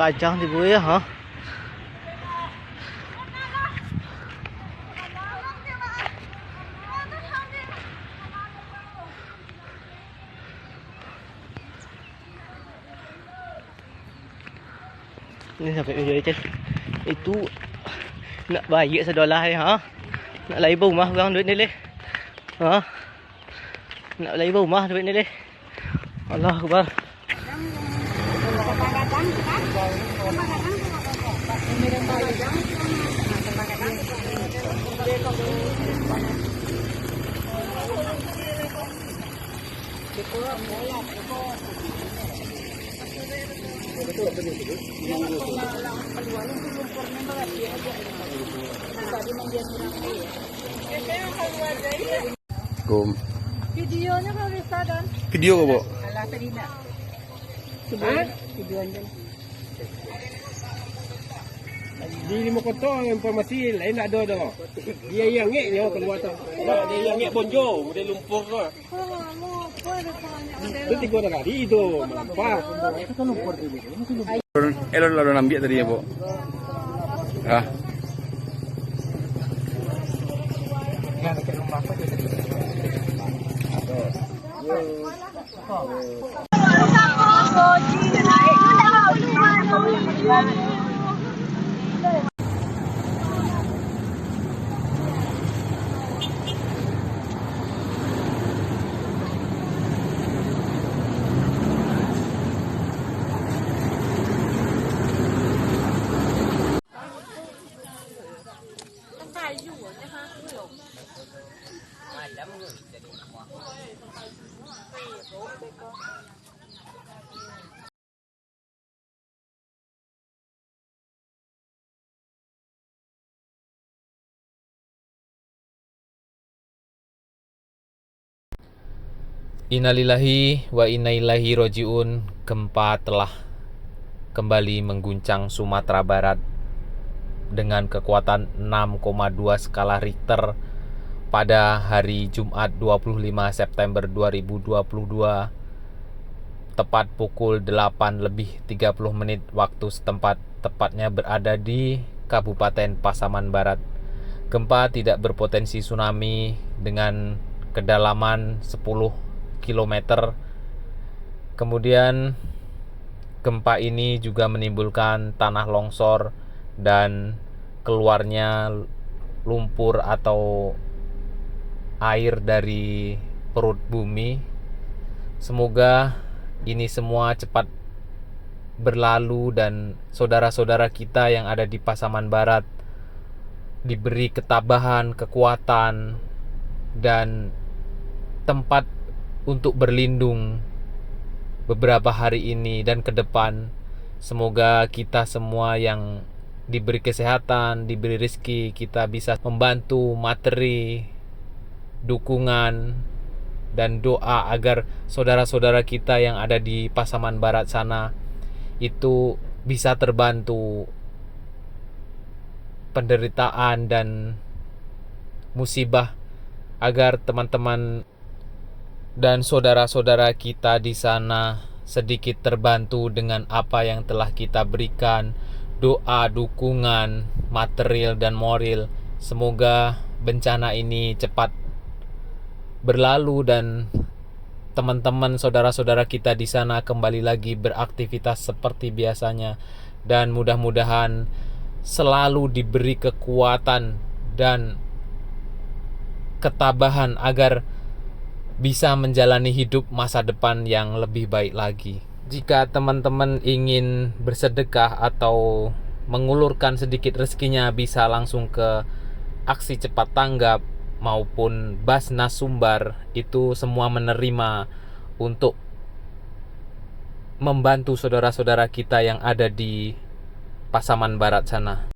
kacang di Buya, ha? Ini sampai video itu nak bayar $1 ya, ha? Nak label rumah orang duit ni leh. Ha? Nak label rumah duit ni leh. Allah Akbar. Videonya kalau bisa dan Video ke, Bu? alah tadi nak. Videonya. Di lima kota informasi lain tak ada dah. Dia yang ngek dia keluar tu. Dia yang ngek bonjo, dia lumpur tu. Itu tiga kali itu. Apa? Itu lumpur tu. Elok ambil tadi ya, Bu. Ah. Innalillahi wa inna ilaihi roji'un. Gempa telah kembali mengguncang Sumatera Barat dengan kekuatan 6,2 skala Richter pada hari Jumat 25 September 2022 tepat pukul 8:30 waktu setempat, tepatnya berada di Kabupaten Pasaman Barat. Gempa tidak berpotensi tsunami dengan kedalaman 10 km. Kemudian gempa ini juga menimbulkan tanah longsor dan keluarnya lumpur atau air dari perut bumi. Semoga ini semua cepat berlalu dan saudara-saudara kita yang ada di Pasaman Barat diberi ketabahan, kekuatan, dan tempat untuk berlindung beberapa hari ini dan ke depan. Semoga kita semua yang diberi kesehatan, diberi rezeki, kita bisa membantu materi, dukungan, dan doa agar saudara-saudara kita yang ada di Pasaman Barat sana itu bisa terbantu penderitaan dan musibah, agar teman-teman dan saudara-saudara kita di sana sedikit terbantu dengan apa yang telah kita berikan, doa, dukungan, material dan moral. Semoga bencana ini cepat berlalu dan teman-teman saudara-saudara kita di sana kembali lagi beraktivitas seperti biasanya, dan mudah-mudahan selalu diberi kekuatan dan ketabahan agar bisa menjalani hidup masa depan yang lebih baik lagi. Jika teman-teman ingin bersedekah atau mengulurkan sedikit rezekinya, bisa langsung ke aksi cepat tanggap maupun Basnas Sumbar. Itu semua menerima untuk membantu saudara-saudara kita yang ada di Pasaman Barat sana.